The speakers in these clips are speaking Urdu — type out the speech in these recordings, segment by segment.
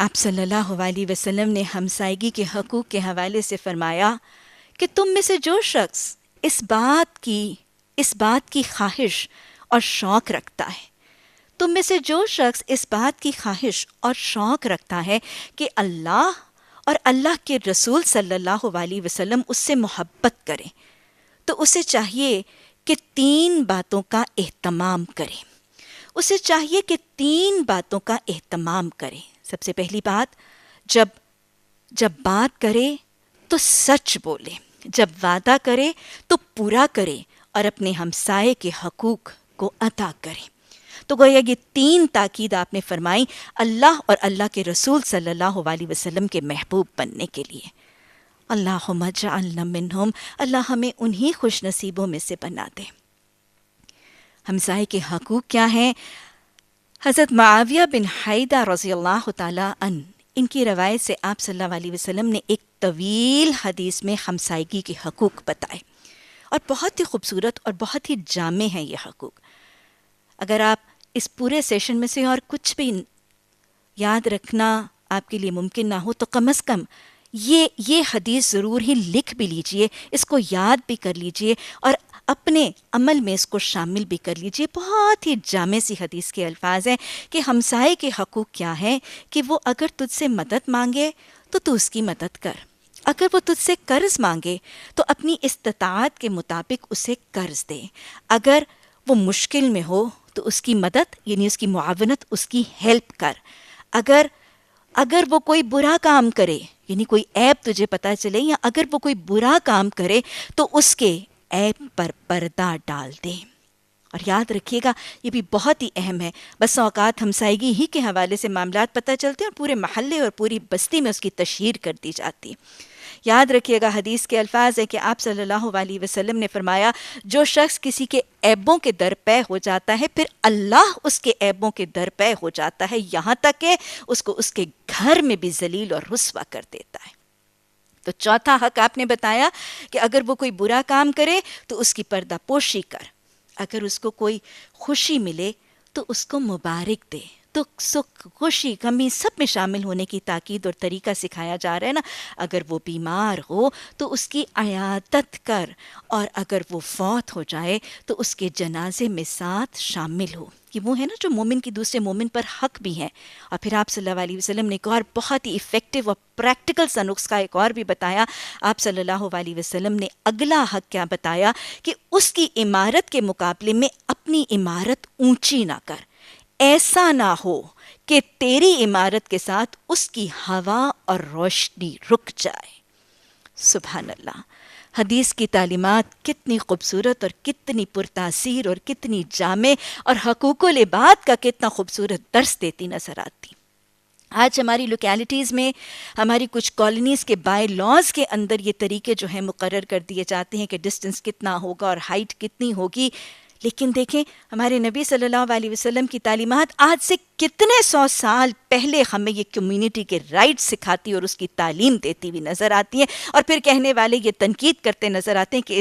آپ صلی اللہ علیہ وسلم نے ہمسائیگی کے حقوق کے حوالے سے فرمایا کہ تم میں سے جو شخص اس بات کی خواہش اور شوق رکھتا ہے، تم میں سے جو شخص اس بات کی خواہش اور شوق رکھتا ہے کہ اللہ اور اللہ کے رسول صلی اللہ علیہ وسلم اس سے محبت کریں، تو اسے چاہیے کہ 3 باتوں کا اہتمام کرے۔ اسے چاہیے کہ 3 باتوں کا اہتمام کرے۔ سب سے پہلی بات، جب بات کرے تو سچ بولے، جب وعدہ کرے تو پورا کرے، اور اپنے ہمسائے کے حقوق کو ادا کرے۔ تو گویا یہ 3 تاکید آپ نے فرمائی اللہ اور اللہ کے رسول صلی اللہ علیہ وسلم کے محبوب بننے کے لیے۔ اللہم اجعلنا منہم، اللہ ہمیں انہی خوش نصیبوں میں سے بنا دے۔ ہمسائے کے حقوق کیا ہیں؟ حضرت معاویہ بن حیدہ رضی اللہ تعالیٰ عنہ، ان کی روایت سے آپ صلی اللہ علیہ وسلم نے ایک طویل حدیث میں ہمسائیگی کے حقوق بتائے، اور بہت ہی خوبصورت اور بہت ہی جامع ہیں یہ حقوق۔ اگر آپ اس پورے سیشن میں سے اور کچھ بھی یاد رکھنا آپ کے لیے ممکن نہ ہو تو کم از کم یہ حدیث ضرور ہی لکھ بھی لیجئے، اس کو یاد بھی کر لیجئے اور اپنے عمل میں اس کو شامل بھی کر لیجئے۔ بہت ہی جامع سی حدیث کے الفاظ ہیں کہ ہمسائے کے حقوق کیا ہیں، کہ وہ اگر تجھ سے مدد مانگے تو تو اس کی مدد کر، اگر وہ تجھ سے قرض مانگے تو اپنی استطاعت کے مطابق اسے قرض دے، اگر وہ مشکل میں ہو تو اس کی مدد یعنی اس کی معاونت، اس کی ہیلپ کر، اگر وہ کوئی برا کام کرے یعنی کوئی عیب تجھے پتہ چلے، یا اگر وہ کوئی برا کام کرے تو اس کے عیب پر پردہ ڈال دے۔ اور یاد رکھیے گا یہ بھی بہت ہی اہم ہے، بس اوقات ہمسائیگی ہی کے حوالے سے معاملات پتہ چلتے ہیں اور پورے محلے اور پوری بستی میں اس کی تشہیر کر دی جاتی۔ یاد رکھیے گا حدیث کے الفاظ ہے کہ آپ صلی اللہ علیہ وسلم نے فرمایا، جو شخص کسی کے عیبوں کے درپے ہو جاتا ہے پھر اللہ اس کے عیبوں کے درپے ہو جاتا ہے، یہاں تک کہ اس کو اس کے گھر میں بھی ذلیل اور رسوا کر دیتا ہے۔ تو چوتھا حق آپ نے بتایا کہ اگر وہ کوئی برا کام کرے تو اس کی پردہ پوشی کر، اگر اس کو کوئی خوشی ملے تو اس کو مبارک دے۔ دکھ سکھ خوشی غمی سب میں شامل ہونے کی تاکید اور طریقہ سکھایا جا رہا ہے نا۔ اگر وہ بیمار ہو تو اس کی عیادت کر، اور اگر وہ فوت ہو جائے تو اس کے جنازے میں ساتھ شامل ہو۔ یہ وہ ہے نا جو مومن کی دوسرے مومن پر حق بھی ہیں۔ اور پھر آپ صلی اللہ علیہ وسلم نے ایک اور بہت ہی ایفیکٹو اور پریکٹیکل سا نسخہ ایک اور بھی بتایا۔ آپ صلی اللہ علیہ وسلم نے اگلا حق کیا بتایا کہ اس کی عمارت کے مقابلے میں اپنی عمارت اونچی نہ کر، ایسا نہ ہو کہ تیری عمارت کے ساتھ اس کی ہوا اور روشنی رک جائے۔ سبحان اللہ، حدیث کی تعلیمات کتنی خوبصورت اور کتنی پرتاثیر اور کتنی جامع، اور حقوق العباد کا کتنا خوبصورت درس دیتی نظر آتی۔ آج ہماری لوکیلٹیز میں، ہماری کچھ کالونیز کے بائی لاز کے اندر یہ طریقے جو ہیں مقرر کر دیے جاتے ہیں کہ ڈسٹنس کتنا ہوگا اور ہائٹ کتنی ہوگی، لیکن دیکھیں ہمارے نبی صلی اللہ علیہ وسلم کی تعلیمات آج سے کتنے 100 سال پہلے ہمیں یہ کمیونٹی کے رائٹ سکھاتی اور اس کی تعلیم دیتی ہوئی نظر آتی ہیں، اور پھر کہنے والے یہ تنقید کرتے نظر آتے ہیں کہ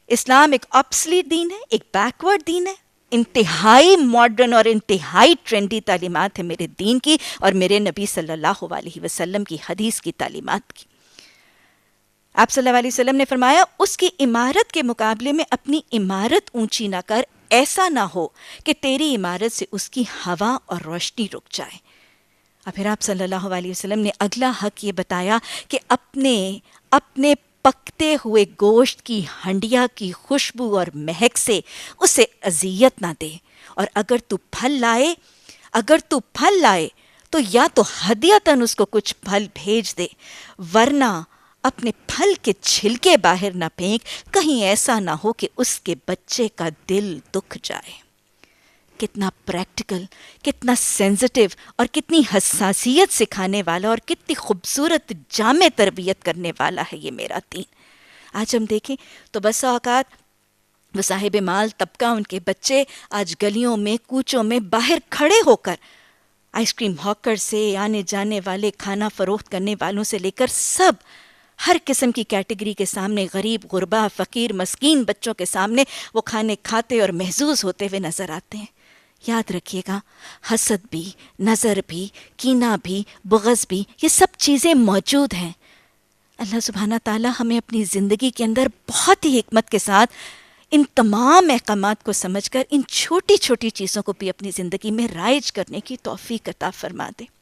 اسلام ایک آبسلیٹ دین ہے، ایک بیکورڈ دین ہے، انتہائی ماڈرن اور انتہائی ٹرینڈی تعلیمات ہے میرے دین کی اور میرے نبی صلی اللہ علیہ وسلم کی حدیث کی تعلیمات کی۔ آپ صلی اللہ علیہ وسلم نے فرمایا، اس کی عمارت کے مقابلے میں اپنی عمارت اونچی نہ کر، ایسا نہ ہو کہ تیری عمارت سے اس کی ہوا اور روشنی رک جائے۔ اور پھر آپ صلی اللہ علیہ وسلم نے اگلا حق یہ بتایا کہ اپنے پکتے ہوئے گوشت کی ہنڈیا کی خوشبو اور مہک سے اسے اذیت نہ دے، اور اگر تو پھل لائے تو یا تو ہدیتاً اس کو کچھ پھل بھیج دے، ورنہ اپنے پھل کے چھلکے باہر نہ پھینک، کہیں ایسا نہ ہو کہ اس کے بچے کا دل دکھ جائے۔ کتنا پریکٹیکل، کتنا سینسٹیو اور کتنی حساسیت سکھانے والا اور کتنی خوبصورت جامع تربیت کرنے والا ہے یہ میرا دین۔ آج ہم دیکھیں تو بس اوقات وہ صاحب مال طبقہ، ان کے بچے آج گلیوں میں کوچوں میں باہر کھڑے ہو کر آئس کریم ہاکر سے آنے جانے والے کھانا فروخت کرنے والوں سے لے کر سب ہر قسم کی کیٹیگری کے سامنے، غریب غربا فقیر مسکین بچوں کے سامنے وہ کھانے کھاتے اور محظوظ ہوتے ہوئے نظر آتے ہیں۔ یاد رکھیے گا، حسد بھی، نظر بھی، کینہ بھی، بغض بھی، یہ سب چیزیں موجود ہیں۔ اللہ سبحانہ تعالی ہمیں اپنی زندگی کے اندر بہت ہی حکمت کے ساتھ ان تمام احکامات کو سمجھ کر ان چھوٹی چھوٹی چیزوں کو بھی اپنی زندگی میں رائج کرنے کی توفیق عطا فرما دے۔